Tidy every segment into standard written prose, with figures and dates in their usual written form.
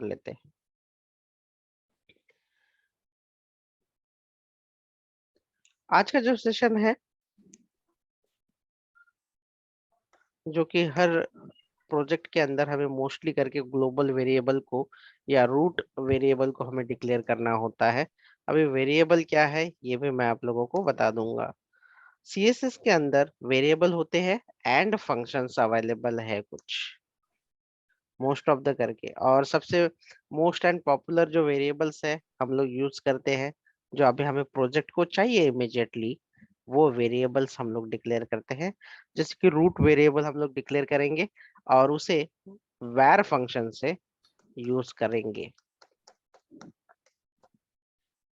कर लेते हैं। आज का जो सेशन है, जो कि हर प्रोजेक्ट के अंदर हमें मोस्टली करके ग्लोबल वेरिएबल को या रूट वेरिएबल को हमें डिक्लेयर करना होता है। अभी वेरिएबल क्या है ये भी मैं आप लोगों को बता दूंगा। सीएसएस के अंदर वेरिएबल होते हैं एंड फंक्शंस अवेलेबल है कुछ मोस्ट ऑफ द करके, और सबसे मोस्ट एंड पॉपुलर जो वेरिएबल्स है हम लोग यूज करते हैं, जो अभी हमें प्रोजेक्ट को चाहिए इमिडिएटली, वो वेरिएबल्स हम लोग डिक्लेयर करते हैं। जैसे कि रूट वेरिएबल हम लोग डिक्लेयर करेंगे और उसे var फंक्शन से यूज करेंगे।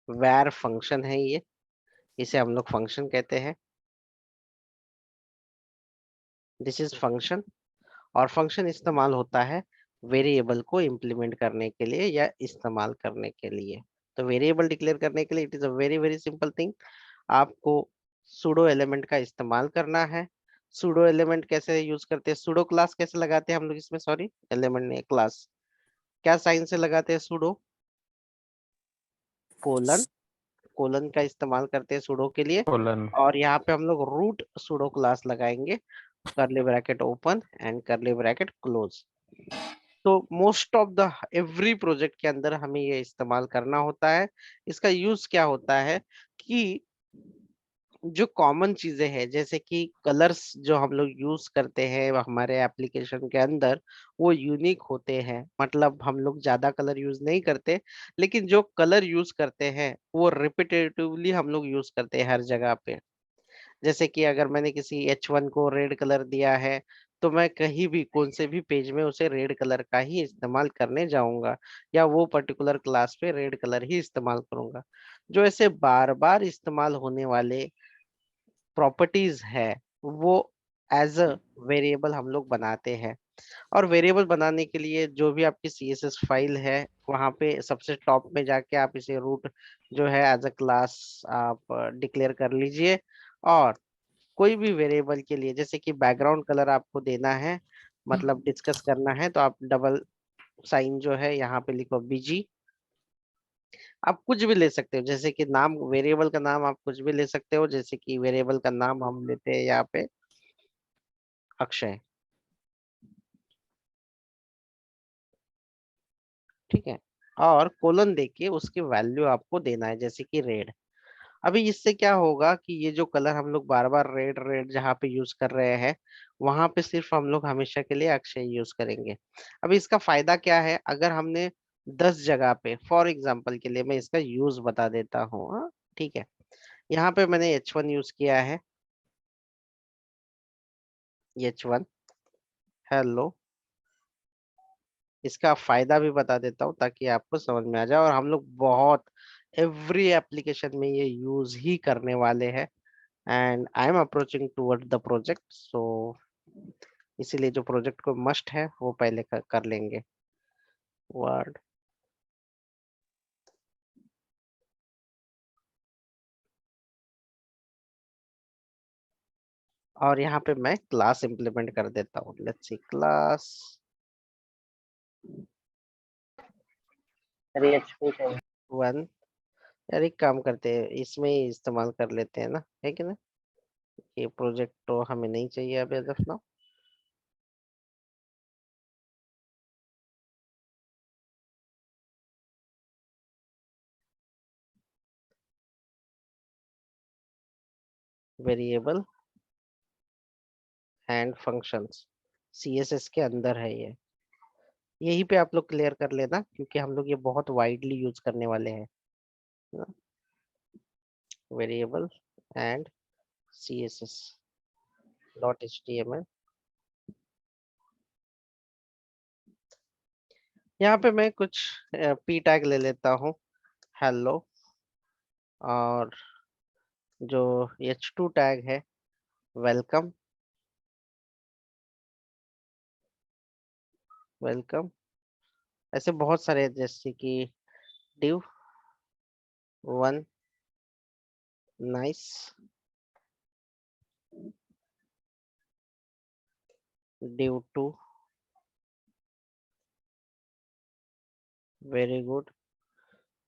var फंक्शन है ये, इसे हम लोग फंक्शन कहते हैं। दिस इज फंक्शन, और फंक्शन इस्तेमाल होता है वेरिएबल को इम्प्लीमेंट करने के लिए या इस्तेमाल करने के लिए। तो वेरिएबल डिक्लेयर करने के लिए it is a very very simple thing. आपको सूडो एलिमेंट का इस्तेमाल करना है। सूडो एलिमेंट कैसे यूज करते हैं, सूडो क्लास कैसे लगाते हैं हम लोग इसमें, सॉरी एलिमेंट नहीं क्लास, क्या साइन से लगाते हैं, सूडो कोलन, कोलन का इस्तेमाल करते हैं सूडो के लिए। कोलन। और यहाँ पे हम लोग रूट सूडो क्लास लगाएंगे, curly bracket open and curly bracket close. तो most of the every project के अंदर हमें ये इस्तेमाल करना होता है। इसका यूज क्या होता है कि जो कॉमन चीजें हैं जैसे कि कलर्स जो हम लोग यूज करते हैं हमारे एप्लीकेशन के अंदर, वो यूनिक होते हैं। मतलब हम लोग ज्यादा कलर यूज नहीं करते, लेकिन जो कलर यूज करते हैं वो रिपीटेटिवली हम लोग यूज करते हैं हर जगह पे। जैसे कि अगर मैंने किसी H1 को रेड कलर दिया है, तो मैं कहीं भी कौन से भी पेज में उसे रेड कलर का ही इस्तेमाल करने जाऊंगा, या वो पर्टिकुलर क्लास पे रेड कलर ही इस्तेमाल करूंगा। जो ऐसे बार बार इस्तेमाल होने वाले प्रॉपर्टीज है, वो एज अ वेरिएबल हम लोग बनाते हैं। और वेरिएबल बनाने के लिए जो भी आपकी सीएसएस फाइल है, वहां पे सबसे टॉप में जाके आप इसे रूट जो है एज अ क्लास आप डिक्लेयर कर लीजिए। और कोई भी वेरिएबल के लिए जैसे कि बैकग्राउंड कलर आपको देना है, मतलब डिस्कस करना है, तो आप डबल साइन जो है यहाँ पे लिखो बीजी। आप कुछ भी ले सकते हो, जैसे कि नाम, वेरिएबल का नाम आप कुछ भी ले सकते हो। जैसे कि वेरिएबल का नाम हम लेते हैं यहाँ पे अक्षय, ठीक है। और कोलन देके उसकी वैल्यू आपको देना है, जैसे कि रेड। अभी इससे क्या होगा कि ये जो कलर हम लोग बार बार रेड रेड जहाँ पे यूज कर रहे हैं, वहां पे सिर्फ हम लोग हमेशा के लिए अक्षय यूज करेंगे। अभी इसका फायदा क्या है, अगर हमने 10 जगह पे, फॉर एग्जाम्पल के लिए मैं इसका यूज बता देता हूँ, हाँ ठीक है। यहाँ पे मैंने H1 यूज किया है, H1 हेलो। इसका फायदा भी बता देता हूँ ताकि आपको समझ में आ जाए, और हम लोग बहुत एवरी एप्लीकेशन में ये यूज ही करने वाले हैं। And I am approaching toward the project, so इसीलिए जो प्रोजेक्ट को मस्ट है वो पहले कर लेंगे। वर्ड, और यहाँ पे मैं क्लास इंप्लीमेंट कर देता हूँ। लेट्स सी क्लास, अरे H1। यार एक काम करते हैं, इसमें ही इस्तेमाल कर लेते हैं ना, है कि ना। ये प्रोजेक्ट तो हमें नहीं चाहिए अभी as of now. Variable and functions CSS के अंदर है ये। यहीं पे आप लोग क्लियर कर लेना, क्योंकि हम लोग ये बहुत वाइडली यूज करने वाले हैं। Variable and css dot html। यहाँ पे मैं कुछ पी टैग ले लेता हूँ, हेलो। और जो h2 टैग है, वेलकम, वेलकम। ऐसे बहुत सारे, जैसे कि div 1 nice, div 2 very good.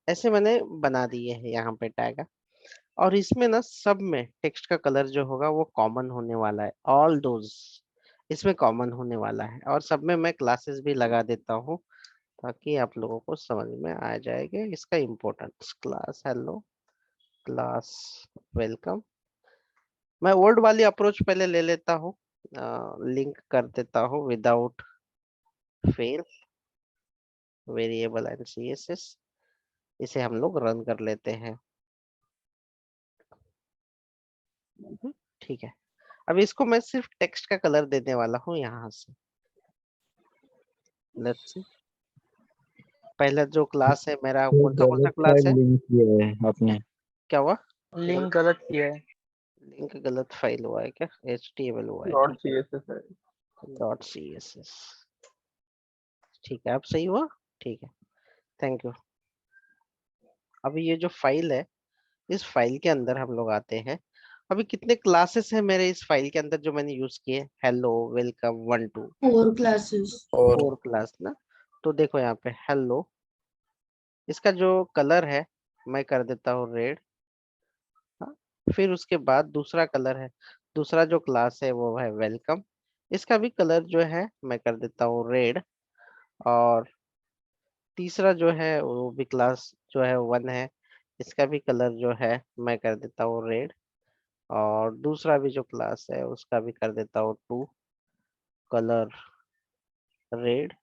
ऐसे मैंने बना दिए है यहाँ पे टैग। और इसमें ना सब में टेक्स्ट का कलर जो होगा वो कॉमन होने वाला है, ऑल दोज इसमें कॉमन होने वाला है। और सब में मैं क्लासेस भी लगा देता हूँ ताकि आप लोगों को समझ में आ जाएगा इसका importance. Class hello, class welcome. मैं ओल्ड वाली अप्रोच पहले ले लेता हूँ, लिंक कर देता हूँ without fail, variable and CSS. इसे हम लोग रन कर लेते हैं। ठीक है, अब इसको मैं सिर्फ टेक्स्ट का कलर देने वाला हूँ यहाँ से। लेट्स सी, पहला जो क्लास है मेरा ये कौन सा गलत क्लास फाइल है? लिंक किया है आपने। क्या हुआ? लिंक गलत किया है। लिंक गलत फाइल हुआ है क्या? HTML हुआ है, डॉट ठीक सी एस एस है। है। डॉट CSS, ठीक है, अब सही हुआ। ठीक है, थैंक यू। अभी ये जो फाइल है, इस फाइल के अंदर हम लोग आते हैं। अभी कितने क्लासेस हैं मेरे इस फाइल के अंदर जो मैंने यूज किए? Hello, welcome, 1 2, 4 classes. और 4 क्लास ना। तो देखो यहाँ पे हेलो, इसका जो कलर है मैं कर देता हूँ रेड। हाँ, फिर उसके बाद दूसरा कलर है, दूसरा जो क्लास है वो है वेलकम। इसका भी कलर जो है मैं कर देता हूँ रेड। और तीसरा जो है वो भी क्लास जो है 1 है, इसका भी कलर जो है मैं कर देता हूँ रेड। और दूसरा भी जो क्लास है उसका भी कर देता हूँ 2, कलर रेड।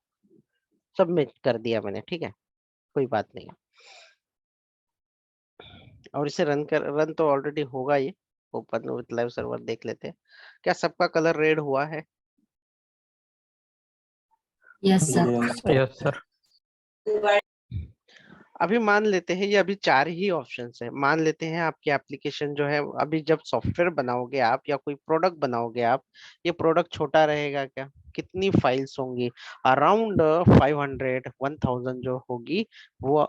सबमिट कर दिया मैंने, ठीक है, कोई बात नहीं। और इसे रन तो ऑलरेडी होगा ये। ओपन विथ लाइव सर्वर देख लेते हैं, क्या सबका कलर रेड हुआ है? Yes, sir. Yes sir. अभी मान लेते हैं ये अभी 4 ही ऑप्शंस है। मान लेते हैं आपकी एप्लीकेशन जो है, अभी जब सॉफ्टवेयर बनाओगे आप या कोई प्रोडक्ट बनाओगे आप, ये प्रोडक्ट छोटा रहेगा क्या? कितनी फाइल्स होंगी? अराउंड 500 1000 जो होगी वो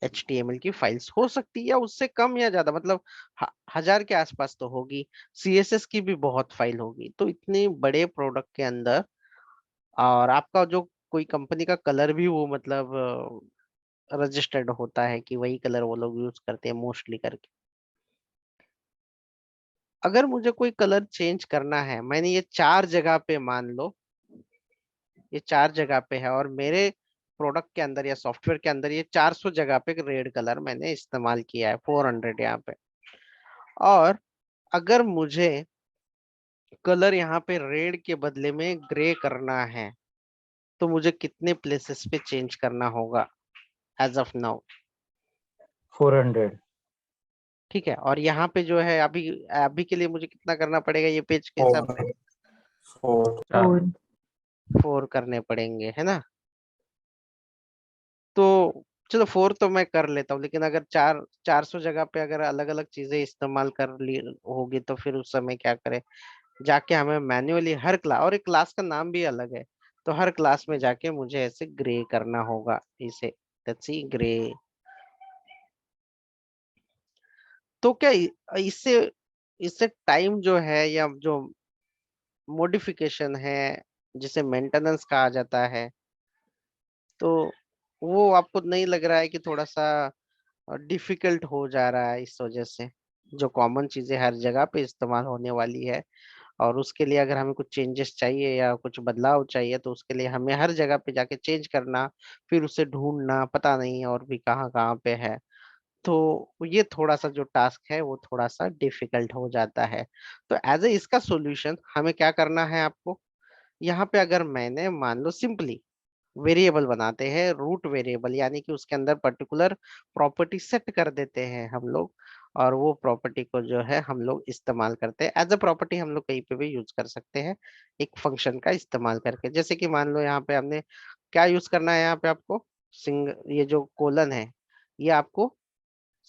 HTML की फाइल्स हो सकती है, या उससे कम या ज्यादा, मतलब 1000 के आसपास तो होगी। CSS की भी बहुत फाइल होगी। तो इतने बड़े प्रोडक्ट के अंदर, और आपका जो कोई कंपनी का कलर भी वो मतलब रजिस्टर्ड होता है कि वही कलर वो लोग यूज करते हैं मोस्टली करके। अगर मुझे कोई कलर चेंज करना है, मैंने ये 4 जगह पे मान लो, ये 4 जगह पे है, और मेरे प्रोडक्ट के अंदर या सॉफ्टवेयर के अंदर ये 400 जगह पे रेड कलर मैंने इस्तेमाल किया है, 400 यहाँ पे। और अगर मुझे कलर यहाँ पे रेड के बदले में ग्रे करना है, तो मुझे कितने प्लेसेस पे चेंज करना होगा एज ऑफ नाउ? 400। ठीक है, और यहाँ पे जो है अभी अभी के लिए मुझे कितना करना पड़ेगा ये पेज के हिसाब से? 4 4. 4 करने पड़ेंगे, है ना? तो चलो 4 तो मैं कर लेता हूँ, लेकिन अगर 400 जगह पे अगर अलग अलग चीजें इस्तेमाल कर ली होगी तो फिर उस समय क्या करें? जाके हमें मैन्युअली हर क्लास, और एक क्लास का नाम भी अलग है, तो हर क्लास में जाके मुझे ऐसे ग्रे करना होगा इसे। Let's see grey. तो क्या इससे इससे टाइम जो है या जो मॉडिफिकेशन है जिसे मेंटेनेंस कहा जाता है, तो वो आपको नहीं लग रहा है कि थोड़ा सा डिफिकल्ट हो जा रहा है इस वजह से? जो कॉमन चीजें हर जगह पे इस्तेमाल होने वाली है, और उसके लिए अगर हमें कुछ चेंजेस चाहिए या कुछ बदलाव चाहिए तो उसके लिए हमें हर जगह पे जाके चेंज करना, फिर उसे ढूंढना, पता नहीं और भी कहाँ कहाँ पे है। तो ये थोड़ा सा जो टास्क है वो थोड़ा सा डिफिकल्ट हो जाता है। तो एज ए इसका सॉल्यूशन हमें क्या करना है आपको? यहाँ पे अगर मैंने मान लो सिंपली वेरिएबल बनाते हैं, रूट वेरिएबल, यानी कि उसके अंदर पर्टिकुलर प्रॉपर्टी सेट कर देते हैं हम लोग। और वो प्रॉपर्टी को जो है हम लोग इस्तेमाल करते हैं एज अ प्रॉपर्टी, हम लोग कहीं पे भी यूज कर सकते हैं एक फंक्शन का इस्तेमाल करके। जैसे कि मान लो यहाँ पे हमने क्या यूज करना है, यहाँ पे आपको ये जो कोलन है, ये आपको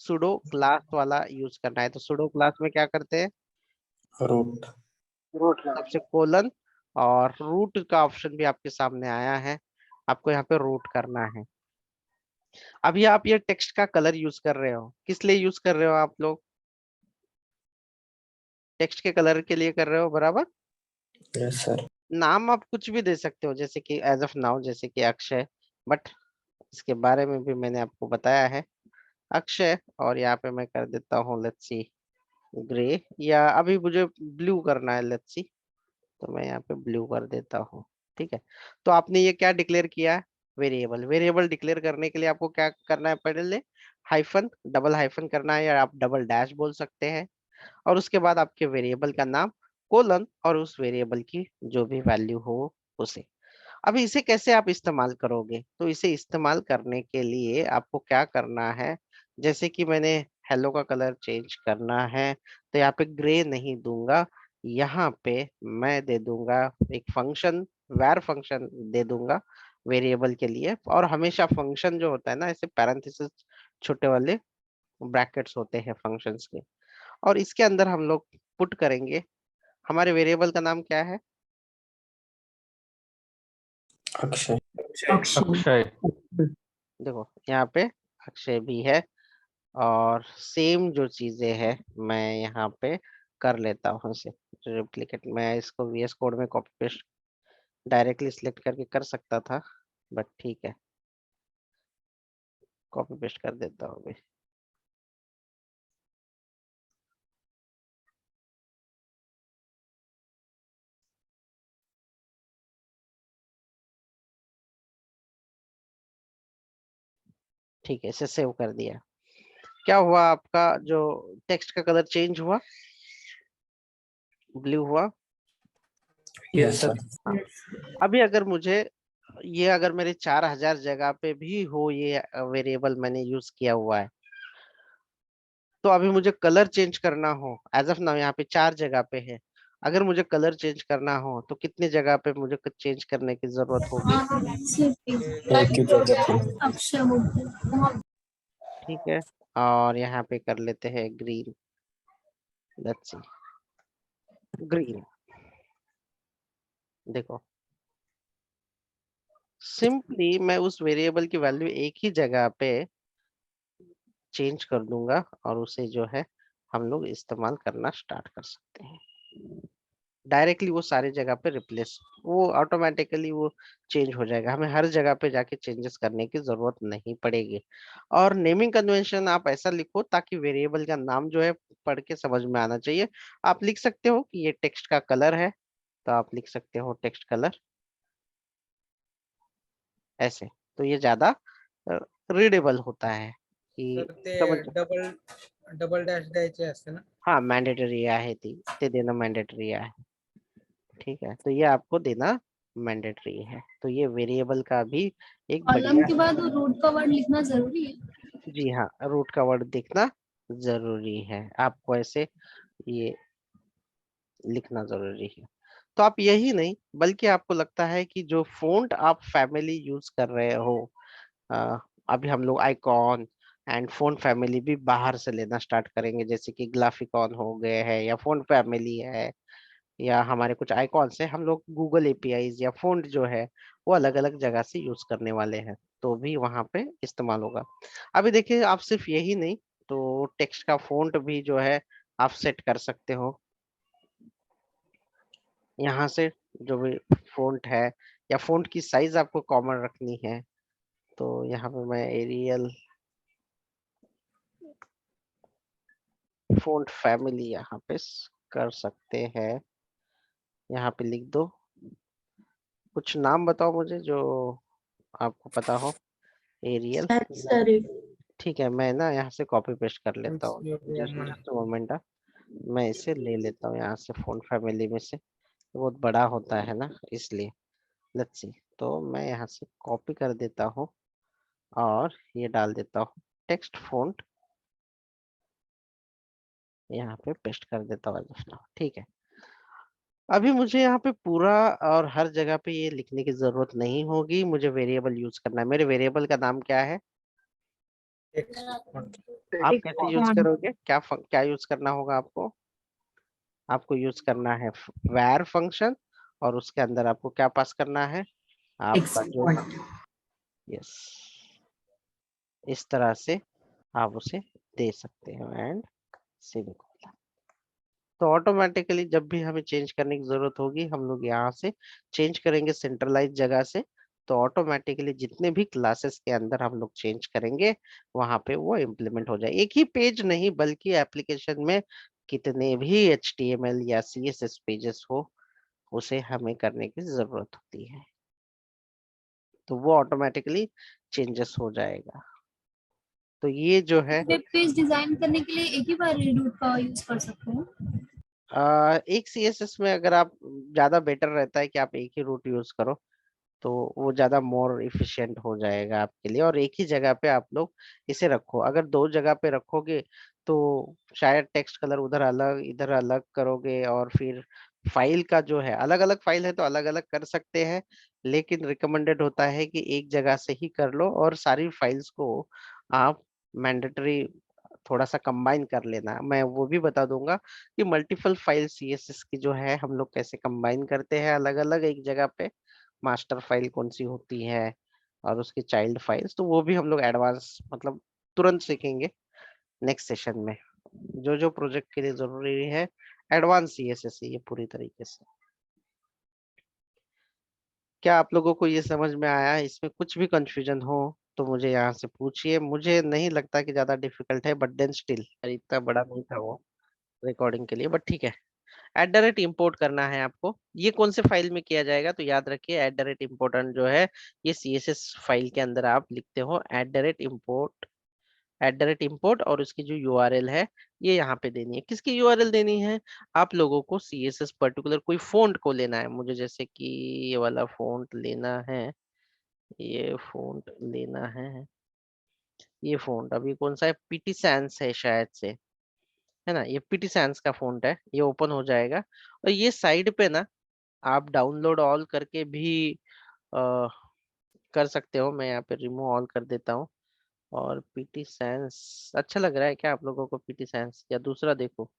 सुडो क्लास वाला यूज करना है। तो सुडो क्लास में क्या करते हैं? रूट सबसे कोलन, और रूट का ऑप्शन भी आपके सामने आया है, आपको यहाँ पे रूट करना है। अभी आप ये टेक्स्ट का कलर यूज कर रहे हो, किस लिए यूज कर रहे हो आप लोग? टेक्स्ट के कलर के लिए कर रहे हो, बराबर। Yes sir. नाम आप कुछ भी दे सकते हो, जैसे कि एज ऑफ नाउ जैसे कि अक्षय, बट इसके बारे में भी मैंने आपको बताया है अक्षय। और यहाँ पे मैं कर देता हूँ लेट्स सी ग्रे, या अभी मुझे ब्लू करना है लेट्स सी, तो मैं यहाँ पे ब्लू कर देता हूँ। ठीक है, तो आपने ये क्या डिक्लेयर किया है? वेरिएबल। वेरिएबल डिक्लेयर करने के लिए आपको क्या करना है? पहले हाइफन, डबल हाइफन करना है, या आप डबल डैश बोल सकते हैं, और उसके बाद आपके वेरिएबल का नाम कोलन और उस वेरिएबल की जो भी वैल्यू हो उसे। अभी इसे कैसे आप इस्तेमाल करोगे? तो इसे इस्तेमाल करने के लिए आपको क्या करना है, जैसे कि मैंने हेलो का कलर चेंज करना है, तो यहाँ पे ग्रे नहीं दूंगा, यहाँ पे मैं दे दूंगा एक फंक्शन, var फंक्शन दे दूंगा वेरिएबल के लिए। और हमेशा फंक्शन जो होता है ना, ऐसे पैरेंथेसिस छोटे वाले ब्रैकेट्स होते हैं फंक्शंस के, और इसके अंदर हम लोग पुट करेंगे हमारे वेरिएबल का नाम क्या है? अक्षय। Akshay. अक्षय। देखो यहाँ पे अक्षय भी है, और सेम जो चीजें हैं मैं यहाँ पे कर लेता हूँ इसे रिप्लिकेट। मैं इसको VS कोड में कॉपी पेस्ट डायरेक्टली सिलेक्ट करके कर सकता था, बट ठीक है, कॉपी पेस्ट कर देता हूँ अभी। ठीक है, इसे सेव कर दिया। क्या हुआ? आपका जो टेक्स्ट का कलर चेंज हुआ, ब्लू हुआ। Yes sir. अभी अगर मुझे ये, अगर मेरे 4000 जगह पे भी हो ये वेरिएबल मैंने यूज किया हुआ है, तो अभी मुझे कलर चेंज करना हो, एज ऑफ नाउ यहाँ पे 4 जगह पे है, अगर मुझे कलर चेंज करना हो तो कितने जगह पे मुझे चेंज करने की जरूरत होगी? एक की जगह पे। Akshay होते ठीक है, और यहाँ पे कर लेते हैं ग्रीन, लेट्स सी ग्रीन। देखो, सिंपली मैं उस वेरिएबल की वैल्यू एक ही जगह पे चेंज कर दूंगा, और उसे जो है हम लोग इस्तेमाल करना स्टार्ट कर सकते हैं डायरेक्टली। वो सारी जगह पे रिप्लेस, वो ऑटोमेटिकली वो चेंज हो जाएगा, हमें हर जगह पे जाके चेंजेस करने की जरूरत नहीं पड़ेगी। और नेमिंग कन्वेंशन आप ऐसा लिखो ताकि वेरिएबल का नाम जो है पढ़ के समझ में आना चाहिए। आप लिख सकते हो कि ये टेक्स्ट का कलर है, तो आप लिख सकते हो टेक्स्ट कलर ऐसे, तो ये ज्यादा रीडेबल होता है कि तर ते समझ। डबल डबल डॅश द्यायचे असते ना. हाँ, मैंडेटरी आहे ते देना मैंडेटरी है। ठीक है, तो ये आपको देना मैंडेटरी है। तो ये वेरिएबल का भी एक कॉलम बढ़िया, के बाद वो रूट का वर्ड लिखना जरूरी है। जी हाँ, रूट का वर्ड देखना जरूरी है, आपको ऐसे ये लिखना जरूरी है। तो आप यही नहीं, बल्कि आपको लगता है कि जो फ़ॉन्ट आप फैमिली यूज कर रहे हो, अ, अभी हम लोग आइकॉन एंड फ़ॉन्ट फैमिली भी बाहर से लेना स्टार्ट करेंगे, जैसे कि ग्राफिकॉन हो गए हैं, या फ़ॉन्ट फैमिली है, या हमारे कुछ आइकॉन्स है, हम लोग गूगल एपीआईज या फ़ॉन्ट जो है वो अलग अलग जगह से यूज करने वाले हैं, तो भी वहां पे इस्तेमाल होगा। अभी देखिए, आप सिर्फ यही नहीं, तो टेक्स्ट का फ़ॉन्ट भी जो है आप सेट कर सकते हो यहाँ से, जो भी फ़ॉन्ट है, या फ़ॉन्ट की साइज आपको कॉमन रखनी है, तो यहाँ पे मैं एरियल फ़ॉन्ट फैमिली यहाँ पे कर सकते हैं। यहाँ पे लिख दो, कुछ नाम बताओ मुझे जो आपको पता हो। Arial, Sans serif. ठीक है, मैं ना यहाँ से कॉपी पेस्ट कर लेता हूँ। जस्ट मन जस्ट मोमेंट, मैं इसे ले लेता हूँ यहाँ से फ़ॉन्ट फैमिली में से, बहुत बड़ा होता है ना इसलिए। लेट्स सी, तो मैं यहाँ से कॉपी कर देता हूँ और ये डाल देता हूँ टेक्स्ट फ़ॉन्ट, यहाँ पे पेस्ट कर देता हूँ just now। ठीक है, अभी मुझे यहाँ पे पूरा और हर जगह पे ये लिखने की जरूरत नहीं होगी, मुझे वेरिएबल यूज करना है। मेरे वेरिएबल का नाम क्या है? आप कैसे यूज करोगे? क्या यूज करना होगा आपको? आपको यूज करना है var फंक्शन, और उसके अंदर आपको क्या पास करना है? आपका जो, Export. यस, इस तरह से आप उसे दे सकते हो, एंड सेमीकोलन। तो ऑटोमेटिकली जब भी हमें चेंज करने की जरूरत होगी, हम लोग यहाँ से चेंज करेंगे सेंट्रलाइज जगह से, तो ऑटोमेटिकली जितने भी क्लासेस के अंदर हम लोग चेंज करेंगे वहां पे वो इम्प्लीमेंट हो जाए। एक ही पेज नहीं बल्कि एप्लीकेशन में कितने भी HTML या CSS पेजेस हो उसे हमें करने की जरूरत होती है, तो वो ऑटोमेटिकली चेंजेस हो जाएगा। तो ये जो है वेब पेज डिजाइन करने के लिए एक ही बार रूट का यूज कर सकते हैं। एक CSS में अगर आप ज्यादा बेटर रहता है कि आप एक ही रूट यूज करो, तो वो ज्यादा मोर इफिशिएंट हो जाएगा आपके लिए। और एक ही जगह पे आप लोग इसे रखो, अगर दो जगह पे रखोगे तो शायद टेक्स्ट कलर उधर अलग इधर अलग करोगे, और फिर फाइल का जो है अलग अलग फाइल है तो अलग अलग कर सकते हैं, लेकिन रिकमेंडेड होता है कि एक जगह से ही कर लो और सारी फाइल्स को आप मैंडेटरी थोड़ा सा कंबाइन कर लेना। मैं वो भी बता दूंगा कि मल्टीपल फाइल CSS की जो है हम लोग कैसे कंबाइन करते हैं अलग अलग एक जगह पे, मास्टर फाइल कौन सी होती है और उसकी चाइल्ड फाइल्स, तो वो भी हम लोग एडवांस मतलब तुरंत सीखेंगे नेक्स्ट सेशन में। जो जो प्रोजेक्ट के लिए जरूरी है एडवांस CSS है ये पूरी तरीके से। क्या आप लोगों को ये समझ में आया? इसमें कुछ भी कंफ्यूजन हो तो मुझे यहाँ से पूछिए। मुझे नहीं लगता कि ज्यादा डिफिकल्ट है, बट देन स्टिल इतना बड़ा नहीं था वो रिकॉर्डिंग के लिए, बट ठीक है। @import करना है आपको। ये कौन से फाइल में किया जाएगा तो याद रखिए @important जो है ये CSS फाइल के अंदर आप लिखते हो @import, @import, और उसकी जो URL है ये यहाँ पे देनी है। किसकी URL देनी है? आप लोगों को CSS पर्टिकुलर कोई फॉन्ट को लेना है। मुझे जैसे कि ये वाला फॉन्ट लेना है, ये फॉन्ट लेना है, ये फॉन्ट अभी कौन सा है, PT Sans है शायद से, है ना? ये PT Sans का फॉन्ट है, ये ओपन हो जाएगा। और ये साइड पे ना आप डाउनलोड ऑल करके भी आ, कर सकते हो। मैं यहाँ पे रिमूव ऑल कर देता हूँ। और PT Sans अच्छा लग रहा है क्या आप लोगों को? PT Sans या दूसरा देखो?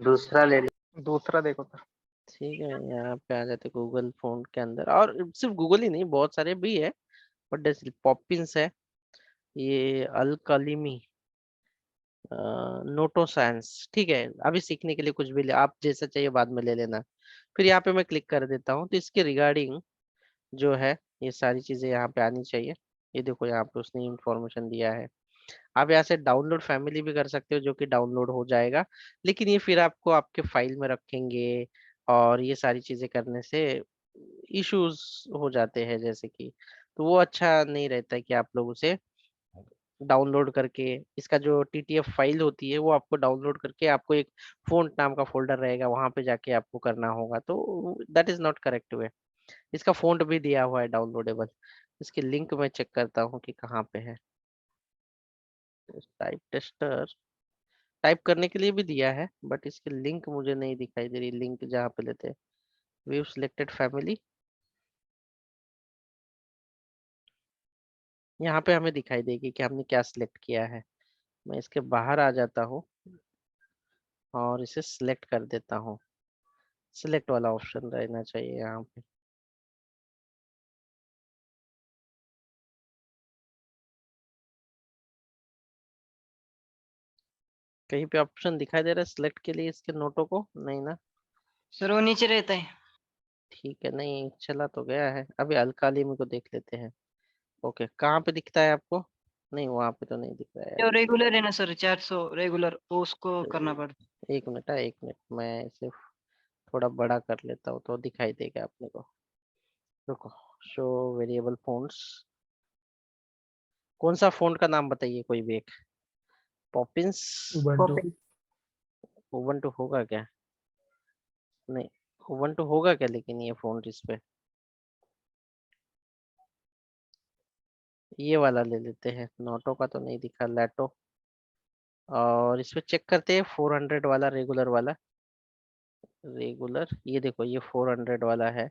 दूसरा ले दूसरा देखो तो ठीक है। यहाँ पे आ जाते गूगल फोन के अंदर, और सिर्फ गूगल ही नहीं बहुत सारे भी है, बट जैसे पॉपिंस है, ये अल नोटो साइंस, ठीक है। अभी सीखने के लिए कुछ भी आप जैसा चाहिए बाद में ले लेना। फिर यहाँ पे मैं क्लिक कर देता हूँ तो इसके रिगार्डिंग जो है ये सारी चीजें यहाँ पे आनी चाहिए। ये देखो यहाँ पे उसने इंफॉर्मेशन दिया है। आप यहाँ से डाउनलोड फैमिली भी कर सकते हो जो कि डाउनलोड हो जाएगा, लेकिन ये फिर आपको आपके फाइल में रखेंगे और ये सारी चीजें करने से इश्यूज हो जाते हैं जैसे कि, तो वो अच्छा नहीं रहता है कि आप लोग उसे डाउनलोड करके, इसका जो TTF फाइल होती है वो आपको डाउनलोड करके आपको एक फोन नाम का फोल्डर रहेगा वहां पे जाके आपको करना होगा, तो that is not correct way. इसका फ़ॉन्ट भी दिया हुआ है डाउनलोडेबल। इसकी लिंक मैं चेक करता हूँ कि कहाँ पे है। टाइप टेस्टर टाइप करने के लिए भी दिया है, बट इसकी लिंक मुझे नहीं दिखाई दे रही। लिंक जहाँ पे लेते हैं व्यू सिलेक्टेड फैमिली, यहाँ पे हमें दिखाई देगी कि हमने क्या सिलेक्ट किया है। मैं इसके बाहर आ जाता हूँ और इसे सिलेक्ट कर देता हूँ। सिलेक्ट वाला ऑप्शन रहना चाहिए यहाँ पे। कहीं पे ऑप्शन दिखाई दे रहा है सिलेक्ट के लिए इसके नोटों को? नहीं ना? सर वो नीचे रहता है। ठीक है, नहीं चला तो गया है। अभी अल्कालिमी को देख लेते हैं। ओके, कहाँ पे दिखता है आपको? नहीं वहां पे तो नहीं दिख रहा है जो अभी। रेगुलर है ना सर, 400 रेगुलर, वो उसको करना पड़ता एक मिनट है, एक मिनट, मैं इसे थोड़ा बड़ा कर लेता हूँ तो दिखाई देगा अपने को। रुको, शो वेरिएबल फोन्ट्स, कौन सा फोन का नाम बताइए कोई भी एक। पॉपिंस, उबंटू। उबंटू होगा क्या? नहीं, उबंटू होगा क्या लेकिन ये फोन इस पे? ये वाला ले लेते हैं, नोटो का तो नहीं दिखा, लैटो। और इस पे चेक करते हैं 400 वाला, रेगुलर वाला। रेगुलर, ये देखो ये 400 वाला है।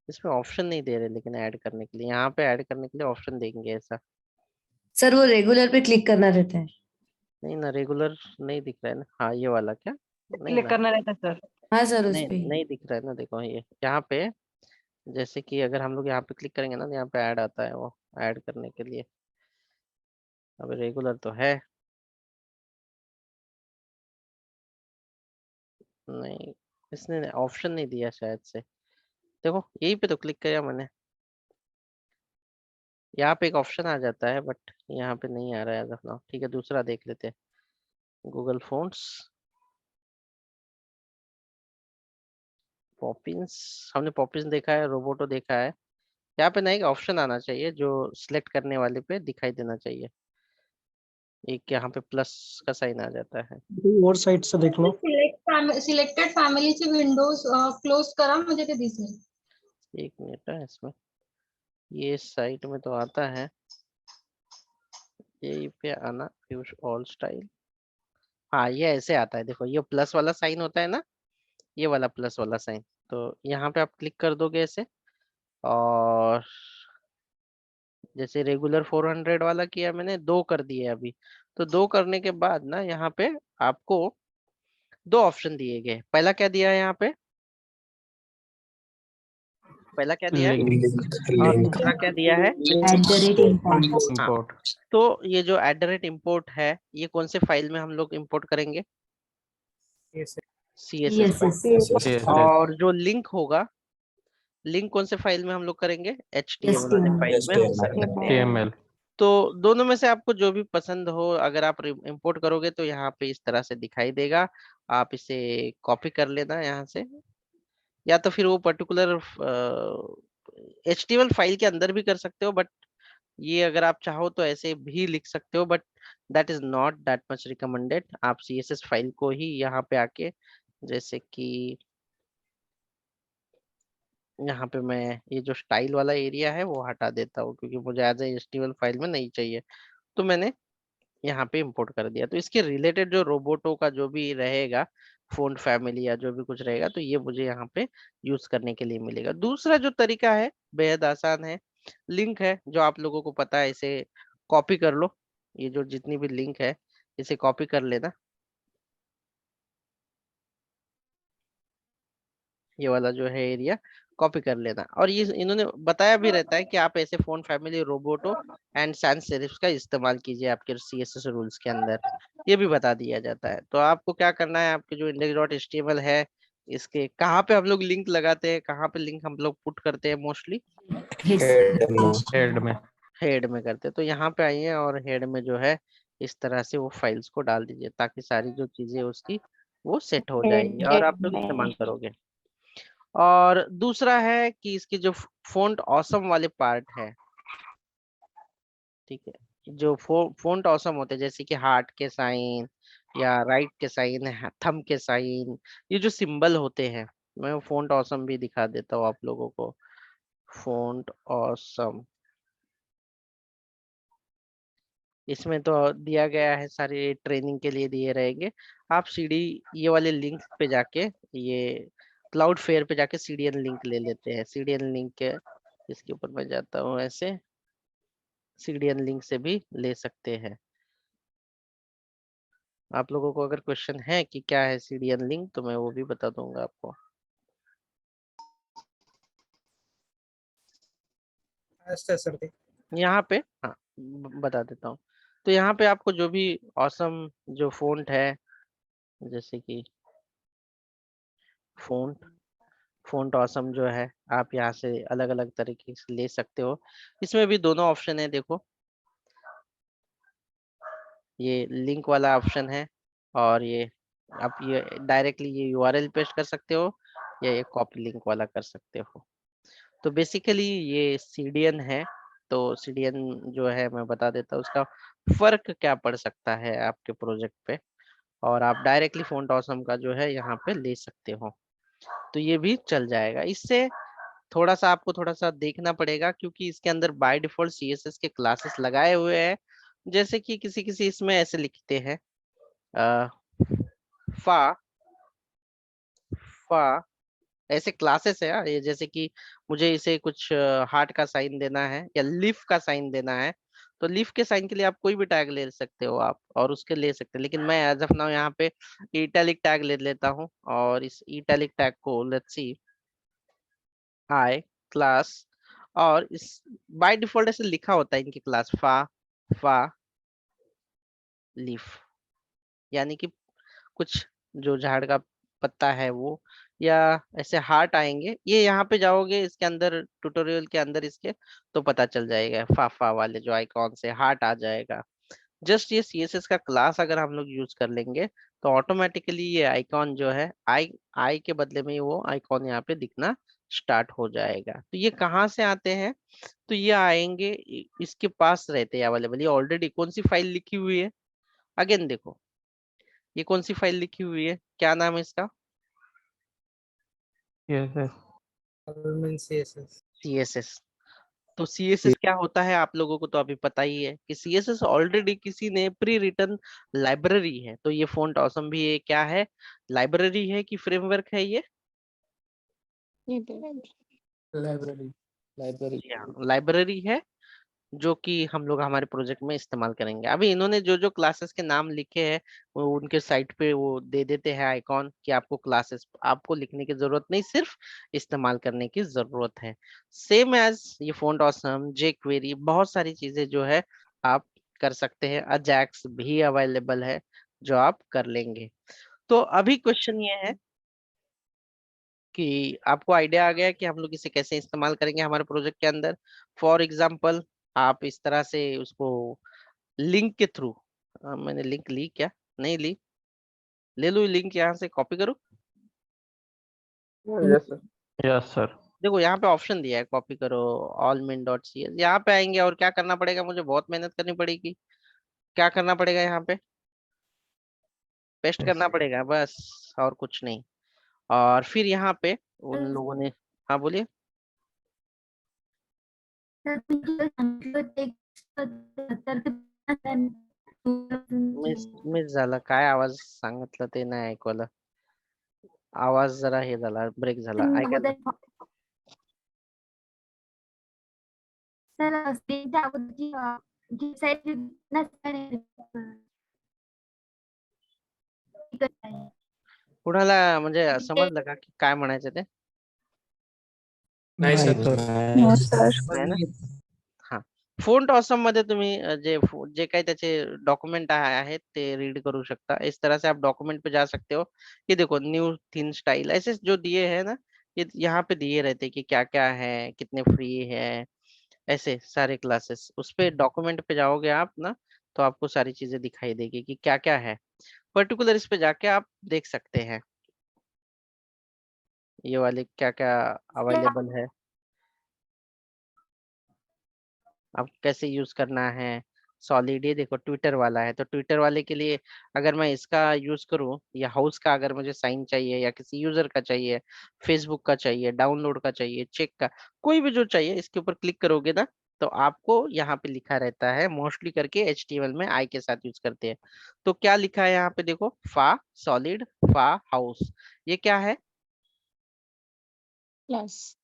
इसमें ऑप्शन नहीं दे रहे लेकिन ऐड करने के लिए, यहाँ पे ऐड करने के लिए ऑप्शन देंगे ऐसा? सर वो रेगुलर पे क्लिक करना रहता है। नहीं ना, रेगुलर नहीं दिख रहा है ना। हाँ ये वाला क्या? है, नहीं क्लिक ना, करना रहता है सर। हाँ सर उस नहीं पे। नहीं दिख रहा है ना। देखो ये यहाँ पे, जैसे कि अगर हम लोग यहाँ पे क्लिक करेंगे ना तो यहाँ पे ऐड आता है वो, ऐड करने के लिए। अब रेगुलर तो है नहीं, इसने ऑप्शन नहीं दिया शायद से। देखो यहीं पे तो क्लिक किया मैंने, यहाँ पे एक ऑप्शन आ जाता है बट यहाँ पे नहीं आ रहा है एज ऑफ नाउ। ठीक है, दूसरा देख लेते हैं, गूगल फोन्स, पॉपिंस। हमने पॉपिंस देखा है, रोबोटो देखा है। यहाँ पे ना एक ऑप्शन आना चाहिए जो सिलेक्ट करने वाले पे दिखाई देना चाहिए, एक यहाँ पे प्लस का साइन आ जाता है। और साइड से देख लो। सिलेक्टेड फॅमिलीची विंडोज क्लोज करा म्हणजे ते दिसेल. एक मिनट है, इसमें ये साइट में तो आता है, यही पे आना, यूज ऑल स्टाइल। हाँ ये ऐसे आता है, देखो ये प्लस वाला साइन होता है ना, ये वाला प्लस वाला साइन। तो यहाँ पे आप क्लिक कर दोगे ऐसे, और जैसे रेगुलर 400 वाला किया मैंने, दो कर दिए अभी। तो दो करने के बाद ना यहाँ पे आपको दो ऑप्शन दिए गए। पहला क्या दिया है यहाँ पे, पहला क्या दिया है, लिंक और लिंक दूसरा क्या दिया है, हाँ। इंपोर्ट। तो ये जो @import है, ये कौन से फाइल में हम लोग इंपोर्ट करेंगे, Yes, CSS फाइल। CSS और जो लिंक होगा, लिंक कौन से फाइल में हम लोग करेंगे, HTML वाले फाइल में हम कर सकते हैं। HTML। तो दोनों में से आपको जो भी पसंद हो, अगर आप इंपोर्ट करोगे तो यहाँ पे इस तरह से दिखाई देगा। आप इसे कॉपी कर लेना यहाँ से, या तो फिर वो पर्टिकुलर HTML फाइल के अंदर भी कर सकते हो, बट ये अगर आप चाहो तो ऐसे भी लिख सकते हो, but that is not that much recommended. आप CSS फाइल को ही यहाँ पे आके, जैसे कि यहाँ पे मैं ये जो स्टाइल वाला एरिया है वो हटा देता हूँ, क्योंकि मुझे एज ए HTML फाइल में नहीं चाहिए। तो मैंने यहाँ पे इंपोर्ट कर दिया। तो इसके रिलेटेड जो रोबोटो का जो भी रहेगा, फोन फैमिली या जो भी कुछ रहेगा, तो ये मुझे यहाँ पे यूज करने के लिए मिलेगा। दूसरा जो तरीका है बेहद आसान है, लिंक है जो आप लोगों को पता है, इसे कॉपी कर लो। ये जो जितनी भी लिंक है इसे कॉपी कर लेना, ये वाला जो है एरिया कॉपी कर लेना। और ये इन्होंने बताया भी रहता है कि आप ऐसे phone family, Roboto and sans serif का इस्तेमाल कीजिए आपके CSS रूल्स के अंदर, ये भी बता दिया जाता है। तो आपको क्या करना है, आपके जो index.html है, इसके कहाँ पे हम लोग लिंक लगाते हैं, कहाँ पे लिंक हम लोग पुट करते हैं, मोस्टली हेड में। हेड में करते हैं। तो यहाँ पे आइए और हेड में जो है इस तरह से वो फाइल्स को डाल दीजिए, ताकि सारी जो चीजें उसकी वो सेट हो जाएगी और आप लोग इस्तेमाल करोगे। और दूसरा है कि इसकी जो फोंट ऑसम वाले पार्ट है, ठीक है, जो फोंट ऑसम होते हैं, जैसे कि हार्ट के साइन या राइट के साइन, थंब के साइन, ये जो सिंबल होते हैं, मैं फोंट ऑसम भी दिखा देता हूँ आप लोगों को। फोंट ऑसम, इसमें तो दिया गया है, सारे ट्रेनिंग के लिए दिए रहेंगे। आप सीडी ये वाले लिंक पे जाके, ये क्लाउड फेयर पे जाके CDN लिंक ले लेते हैं। CDN लिंक के इसके ऊपर मैं जाता हूँ, ऐसे CDN लिंक से भी ले सकते हैं। आप लोगों को अगर क्वेश्चन है कि क्या है CDN लिंक, तो मैं वो भी बता दूंगा आपको। अच्छा सर ते. यहाँ पे हाँ, बता देता हूँ। तो यहाँ पे आपको जो भी ऑसम जो फोंट है, जैसे कि फोंट फोंट ऑसम जो है, आप यहाँ से अलग अलग तरीके से ले सकते हो। इसमें भी दोनों ऑप्शन है, देखो ये लिंक वाला ऑप्शन है, और ये आप ये डायरेक्टली ये URL पेस्ट कर सकते हो, या ये कॉपी लिंक वाला कर सकते हो। तो बेसिकली ये CDN है। तो CDN जो है मैं बता देता हूँ उसका फर्क क्या पड़ सकता है आपके प्रोजेक्ट पे, और आप डायरेक्टली फोंट ऑसम का जो है यहाँ पे ले सकते हो। तो ये भी चल जाएगा। इससे थोड़ा सा आपको थोड़ा सा देखना पड़ेगा, क्योंकि इसके अंदर बाय डिफॉल्ट CSS के क्लासेस लगाए हुए हैं। जैसे कि किसी किसी इसमें ऐसे लिखते हैं, अ, फा फा ऐसे क्लासेस है यार, ये जैसे कि मुझे इसे कुछ हार्ट का साइन देना है या लीफ का साइन देना है, तो लीफ के साइन के लिए आप कोई भी टैग ले सकते हो आप, और उसके ले सकते हैं। लेकिन मैं एज ऑफ नाउ यहाँ पे इटैलिक टैग ले लेता हूँ, और इस इटैलिक टैग को लेट्स सी आई क्लास, और इस बाय डिफॉल्ट ऐसे लिखा होता है इनकी क्लास, फा लीफ, यानी कि कुछ जो झाड़ का पत्ता है वो, या ऐसे हार्ट आएंगे, ये यहाँ पे जाओगे इसके अंदर, ट्यूटोरियल के अंदर इसके, तो पता चल जाएगा। फाफा वाले जो आइकॉन से हार्ट आ जाएगा। जस्ट ये सीएसएस का क्लास अगर हम लोग यूज कर लेंगे तो ऑटोमेटिकली ये आइकॉन जो है, आई आई के बदले में वो आइकॉन यहाँ पे दिखना स्टार्ट हो जाएगा। तो ये कहाँ से आते हैं? तो ये आएंगे इसके पास रहते हैं अवेलेबल। ये ऑलरेडी कौन सी फाइल लिखी हुई है? अगेन देखो, ये कौन सी फाइल लिखी हुई है, क्या नाम है इसका? CSS CSS. सीएसएस। तो सीएसएस क्या होता है आप लोगों को तो अभी पता ही है कि सीएसएस ऑलरेडी किसी ने प्री रिटन लाइब्रेरी है। तो ये फ़ॉन्ट ऑसम भी ये क्या है, लाइब्रेरी है कि फ्रेमवर्क है? ये लाइब्रेरी लाइब्रेरी है जो कि हम लोग हमारे प्रोजेक्ट में इस्तेमाल करेंगे। अभी इन्होंने जो जो क्लासेस के नाम लिखे हैं वो उनके साइट पे वो दे देते हैं आइकॉन कि आपको क्लासेस, आपको लिखने की जरूरत नहीं, सिर्फ इस्तेमाल करने की जरूरत है। सेम एज ये फ़ॉन्ट ऑसम, जे क्वेरी, बहुत सारी चीजें जो है आप कर सकते हैं। अजैक्स भी अवेलेबल है जो आप कर लेंगे। तो अभी क्वेश्चन ये है कि आपको आइडिया आ गया कि हम लोग इसे कैसे इस्तेमाल करेंगे हमारे प्रोजेक्ट के अंदर। फॉर एग्जांपल आप इस तरह से उसको लिंक के थ्रू, मैंने लिंक ली क्या? नहीं ली, ले लूँ लिंक, यहाँ से कॉपी करूँ। Yes sir. देखो यहाँ पे ऑप्शन दिया है, कॉपी करो all min dot C S. यहाँ पे आएंगे और क्या करना पड़ेगा? मुझे बहुत मेहनत करनी पड़ेगी। क्या करना पड़ेगा? यहाँ पे पेस्ट करना पड़ेगा बस, और कुछ नहीं। और फिर यहाँ पे उन लोगों ने, हाँ बोलिए। मिस झाला काय आवाज सांगितलं ते नाही ऐकवलं. आवाज जरा हे झाला, ब्रेक झाला, ऐकायला. कुणाला म्हणजे समजलं का की काय म्हणायचं ते? नाही सर नाही ना? हा, फ़ॉन्ट ऑसम मध्ये तुम्ही जे काही त्याचे डॉक्यूमेंट आहेत ते रीड करू सकता। इस तरह से आप डॉक्यूमेंट पे जा सकते हो। ये देखो न्यू थीम स्टाइल ऐसे जो दिए हैं ना, ये यहाँ पे दिए रहते हैं कि क्या क्या है, कितने फ्री है, ऐसे सारे क्लासेस। उस पे डॉक्यूमेंट पे जाओगे आप ना, तो आपको सारी चीजें दिखाई देगी कि क्या क्या है। पर्टिकुलर इस पे जाके आप देख सकते हैं ये वाले क्या क्या अवेलेबल है, अब कैसे यूज करना है। सॉलिड, ये देखो ट्विटर वाला है, तो ट्विटर वाले के लिए अगर मैं इसका यूज करूं, या हाउस का अगर मुझे साइन चाहिए, या किसी यूजर का चाहिए, फेसबुक का चाहिए, डाउनलोड का चाहिए, चेक का, कोई भी जो चाहिए, इसके ऊपर क्लिक करोगे ना, तो आपको यहाँ पे लिखा रहता है, मोस्टली करके एचटीएमएल में आई के साथ यूज करते हैं। तो क्या लिखा है यहाँ पे देखो, फा सॉलिड फा हाउस, ये क्या है? क्लास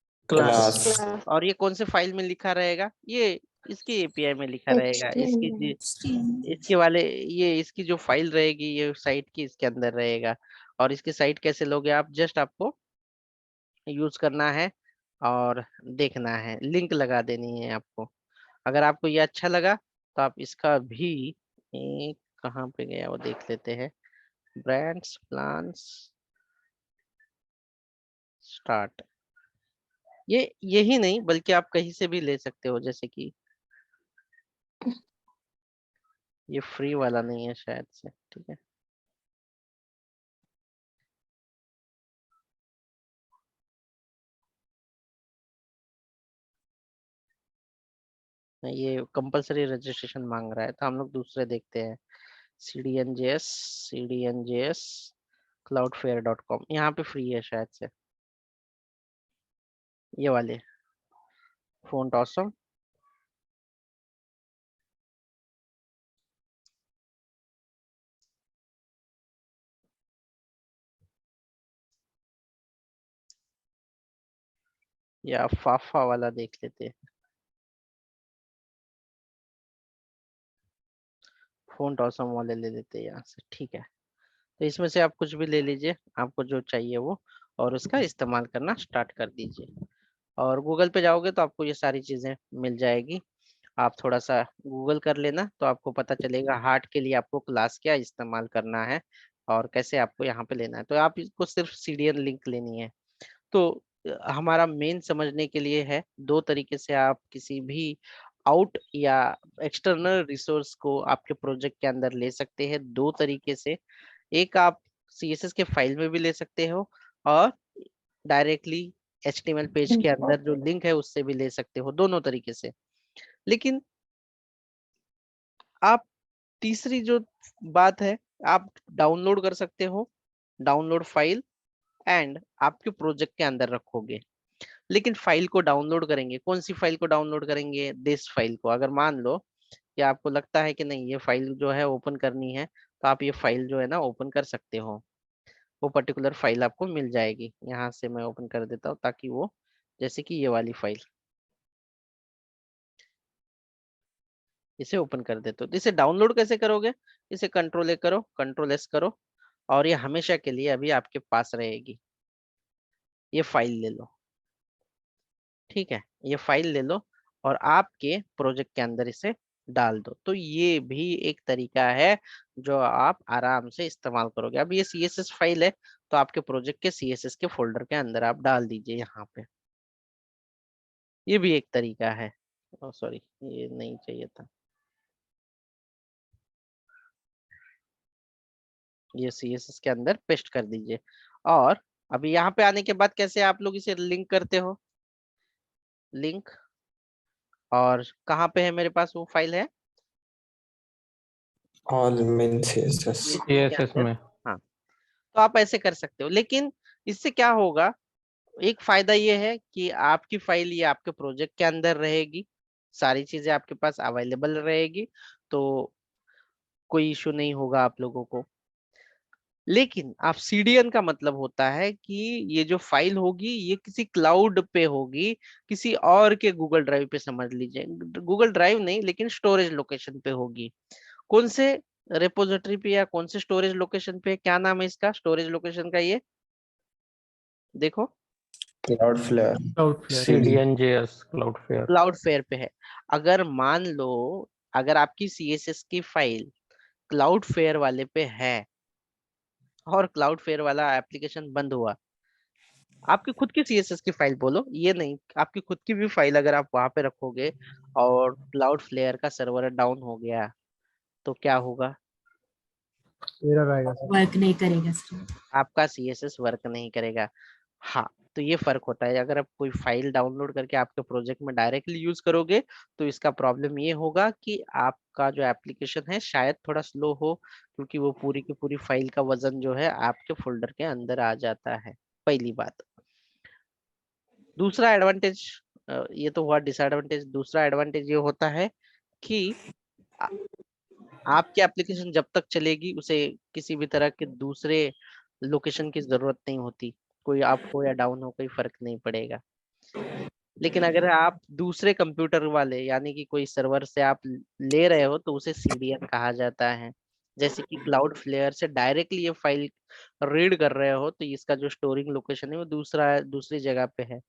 और ये कौन से फाइल में लिखा रहेगा? ये इसके एपीआई में लिखा रहेगा। इसके वाले, ये इसकी जो फाइल रहेगी ये साइट की इसके अंदर रहेगा। और इसकी साइट कैसे लोगे आप? जस्ट आपको यूज करना है और देखना है, लिंक लगा देनी है आपको। अगर आपको ये अच्छा लगा तो आप इसका भी कहाँ पे गया वो देख लेते हैं। ब्रांड्स प्लान्स स्टार्ट, ये यही नहीं बल्कि आप कहीं से भी ले सकते हो, जैसे कि ये फ्री वाला नहीं है शायद से, ठीक है। ये कंपलसरी रजिस्ट्रेशन मांग रहा है, तो हम लोग दूसरे देखते हैं। cdnjs cloudflare.com, यहाँ पे फ्री है शायद से, ये वाले फ़ॉन्ट ऑसम। या फाफा वाला देख लेते हैं, फ़ॉन्ट ऑसम वाले ले लेते हैं यहाँ से, ठीक है। तो इसमें से आप कुछ भी ले लीजिए, आपको जो चाहिए वो, और उसका इस्तेमाल करना स्टार्ट कर दीजिए। और गूगल पे जाओगे तो आपको ये सारी चीज़ें मिल जाएगी। आप थोड़ा सा गूगल कर लेना तो आपको पता चलेगा हार्ट के लिए आपको क्लास क्या इस्तेमाल करना है, और कैसे आपको यहाँ पे लेना है। तो आप इसको सिर्फ CDN लिंक लेनी है। तो हमारा मेन समझने के लिए है, दो तरीके से आप किसी भी आउट या एक्सटर्नल रिसोर्स को आपके प्रोजेक्ट के अंदर ले सकते हैं, दो तरीके से। एक आप CSS के फाइल में भी ले सकते हो और डायरेक्टली HTML पेज के अंदर जो लिंक है उससे भी ले सकते हो, दोनों तरीके से। लेकिन आप तीसरी जो बात है, आप डाउनलोड कर सकते हो, डाउनलोड फाइल, एंड आपके प्रोजेक्ट के अंदर रखोगे। लेकिन फाइल को डाउनलोड करेंगे, कौन सी फाइल को डाउनलोड करेंगे? दिस फाइल को। अगर मान लो कि आपको लगता है कि नहीं ये फाइल जो है ओपन करनी है, तो आप ये फाइल जो है ना ओपन कर सकते हो, वो पर्टिकुलर फाइल आपको मिल जाएगी। यहाँ से मैं ओपन कर देता हूँ ताकि वो, जैसे कि ये वाली फाइल, इसे ओपन कर देते हो। तो इसे डाउनलोड कैसे करोगे? इसे कंट्रोल ए करो, कंट्रोल एस करो, और ये हमेशा के लिए अभी आपके पास रहेगी। ये फाइल ले लो, ठीक है, ये फाइल ले लो और आपके प्रोजेक्ट के अंदर इसे डाल दो। तो ये भी एक तरीका है जो आप आराम से इस्तेमाल करोगे। अब ये CSS फाइल है, तो आपके प्रोजेक्ट के CSS के फोल्डर के अंदर आप डाल दीजिए यहाँ पे। ये भी एक तरीका है। सॉरी, ये नहीं चाहिए था। ये CSS के अंदर पेस्ट कर दीजिए। और अभी यहाँ पे आने के बाद कैसे आप लोग इसे लिंक करते हो? लिंक, और कहाँ पे है मेरे पास वो फाइल है? all main CSS. CSS CSS में हाँ, तो आप ऐसे कर सकते हो। लेकिन इससे क्या होगा, एक फायदा ये है कि आपकी फाइल ये आपके प्रोजेक्ट के अंदर रहेगी, सारी चीजें आपके पास अवेलेबल रहेगी, तो कोई इशू नहीं होगा आप लोगों को। लेकिन आप CDN का मतलब होता है कि ये जो फाइल होगी ये किसी क्लाउड पे होगी, किसी और के गूगल ड्राइव पे, समझ लीजिए गूगल ड्राइव नहीं लेकिन स्टोरेज लोकेशन पे होगी। कौन से रेपोजिटरी पे या कौन से स्टोरेज लोकेशन पे? क्या नाम है इसका स्टोरेज लोकेशन का? ये देखो, Cloudflare. Cloudflare. CD. CDNJS Cloudflare। Cloudflare पे है। अगर मान लो, अगर आपकी CSS की फाइल क्लाउडफ्लेयर वाले पे है और क्लाउडफ्लेयर वाला एप्लीकेशन बंद हुआ, आपकी खुद की CSS की फाइल बोलो, ये नहीं, आपकी खुद की भी फाइल अगर आप वहां पे रखोगे और क्लाउडफ्लेयर का सर्वर डाउन हो गया, तो क्या होगा? एरर आएगा सर। वर्क नहीं करेगा सर। आपका CSS वर्क नहीं करेगा। हाँ, तो ये फर्क होता है। अगर आप कोई फाइल डाउनलोड करके आपके प्रोजेक्ट में डायरेक्टली यूज करोगे, तो इसका प्रॉब्लम ये होगा कि आपका जो एप्लीकेशन है शायद थोड़ा स्लो हो, क्योंकि वो पूरी की पूरी फाइल का वजन जो है आपके फोल्डर के अंदर आ जाता है। पहली बात। दूसरा एडवांटेज, ये तो हुआ डिसएडवांटेज। दूसरा एडवांटेज ये होता है कि आ- आपकी एप्लीकेशन जब तक चलेगी उसे किसी भी तरह के दूसरे लोकेशन की जरूरत नहीं होती। कोई अप हो या डाउन हो कोई फर्क नहीं पड़ेगा। लेकिन अगर आप दूसरे कंप्यूटर वाले, यानी कि कोई सर्वर से आप ले रहे हो, तो उसे CDN कहा जाता है। जैसे कि क्लाउड फ्लेयर से डायरेक्टली ये फाइल रीड कर रहे हो, तो इसका जो स्टोरिंग लोकेशन है वो दूसरी जगह पे है,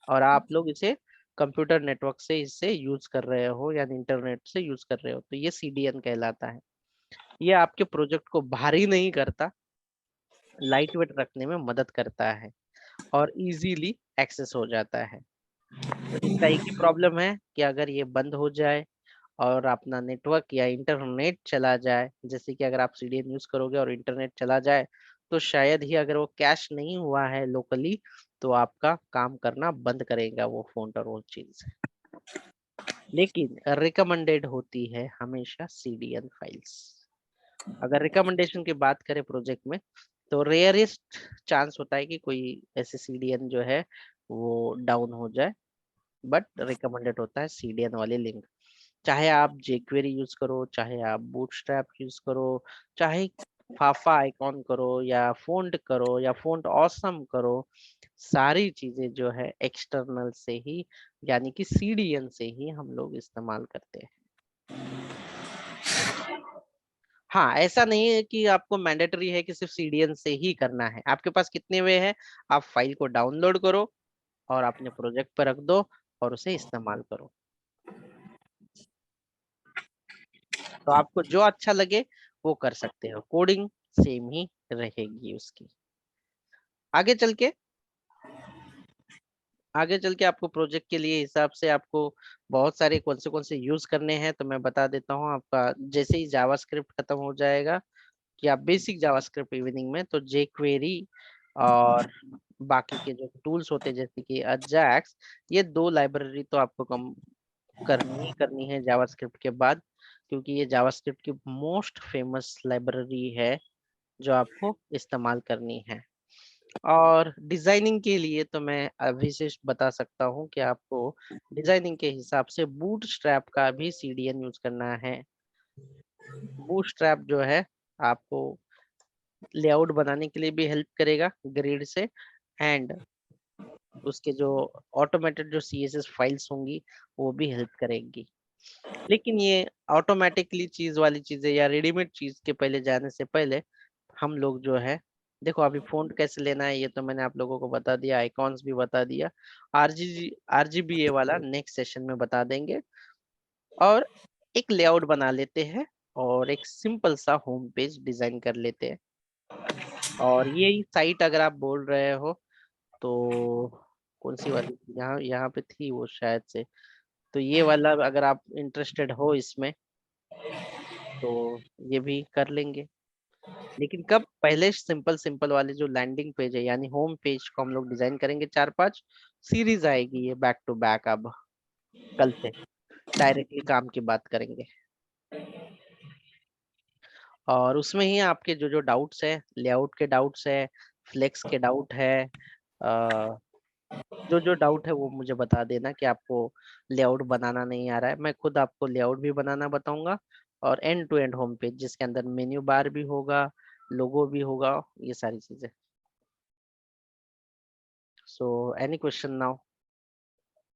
और आप लोग इसे कंप्यूटर नेटवर्क से इसे यूज कर रहे हो, यानी इंटरनेट से यूज कर रहे हो, तो ये CDN कहलाता है। ये आपके प्रोजेक्ट को भारी नहीं करता, लाइट वेट रखने में मदद करता है और इजीली एक्सेस हो जाता है। इसका एक ही प्रॉब्लम है कि अगर ये बंद हो जाए और अपना नेटवर्क या इंटरनेट चला जाए, जैसे कि अगर आप CDN यूज करोगे और इंटरनेट चला जाए, तो शायद ही, अगर वो कैश नहीं हुआ है लोकली, तो आपका काम करना बंद करेगा वो फोन और वो चीज। लेकिन रिकमेंडेड होती है हमेशा CDN फाइल्स। अगर रिकमेंडेशन की बात करें प्रोजेक्ट में, तो रेयरेस्ट चांस होता है कि कोई ऐसे CDN जो है वो डाउन हो जाए, बट रिकमेंडेड होता है CDN वाली लिंक। चाहे आप jQuery यूज करो, चाहे आप बूटस्ट्रैप यूज करो, चाहे फाफा आइकॉन करो, या फोंट करो, या फोंट ऑसम करो, सारी चीजें जो है एक्सटर्नल से ही, यानी कि CDN से ही हम लोग इस्तेमाल करते हैं। हाँ, ऐसा नहीं है कि आपको मैंडेटरी है कि सिर्फ CDN से ही करना है। आपके पास कितने वे हैं, आप फाइल को डाउनलोड करो और अपने प्रोजेक्ट पर रख दो और उसे इस्तेमाल करो। तो आपको जो अच्छा लगे वो कर सकते हो। कोडिंग सेम ही रहेगी उसकी। आगे चल के आपको प्रोजेक्ट के लिए हिसाब से आपको बहुत सारे कौन से यूज करने हैं तो मैं बता देता हूँ। आपका जैसे ही जावास्क्रिप्ट खत्म हो जाएगा कि आप बेसिक जावास्क्रिप्ट इवनिंग में, तो jQuery और बाकी के जो टूल्स होते हैं जैसे कि अजाक्स, ये 2 लाइब्रेरी तो आपको कम करनी है जावास्क्रिप्ट के बाद, क्योंकि ये जावास्क्रिप्ट की मोस्ट फेमस लाइब्रेरी है जो आपको इस्तेमाल करनी है। और डिजाइनिंग के लिए तो मैं अभी से बता सकता हूँ कि आपको डिजाइनिंग के हिसाब से बूटस्ट्रैप का भी CDN यूज करना है। बूटस्ट्रैप जो है आपको लेआउट बनाने के लिए भी हेल्प करेगा ग्रिड से, एंड उसके जो ऑटोमेटेड जो CSS फाइल्स होंगी वो भी हेल्प करेंगी। लेकिन ये ऑटोमेटिकली चीज वाली चीजें या रेडीमेड चीज के पहले जाने से पहले हम लोग जो है, देखो अभी फ़ॉन्ट कैसे लेना है ये तो मैंने आप लोगों को बता दिया, आइकॉन्स भी बता दिया, RGBA वाला नेक्स्ट सेशन में बता देंगे। और एक लेआउट बना लेते हैं और एक सिंपल सा होम पेज डिजाइन कर लेते हैं। और यही साइट अगर आप बोल रहे हो तो कौन सी वाली, यहाँ पे थी वो शायद से, तो ये वाला अगर आप इंटरेस्टेड हो इसमें तो ये भी कर लेंगे। लेकिन कब, पहले सिंपल वाले जो लैंडिंग पेज है यानी होम पेज को हम लोग डिजाइन करेंगे। 4-5 सीरीज आएगी ये बैक टू बैक। अब कल से डायरेक्टली काम की बात करेंगे और उसमें ही आपके जो डाउट्स है, लेआउट के डाउट्स है, फ्लेक्स के डाउट है, जो डाउट है वो मुझे बता देना कि आपको लेआउट बनाना नहीं आ रहा है। मैं खुद आपको लेआउट भी बनाना बताऊंगा और end to end home page जिसके अंदर मेन्यू बार भी होगा, लोगो भी होगा, ये सारी चीजें। So any question now?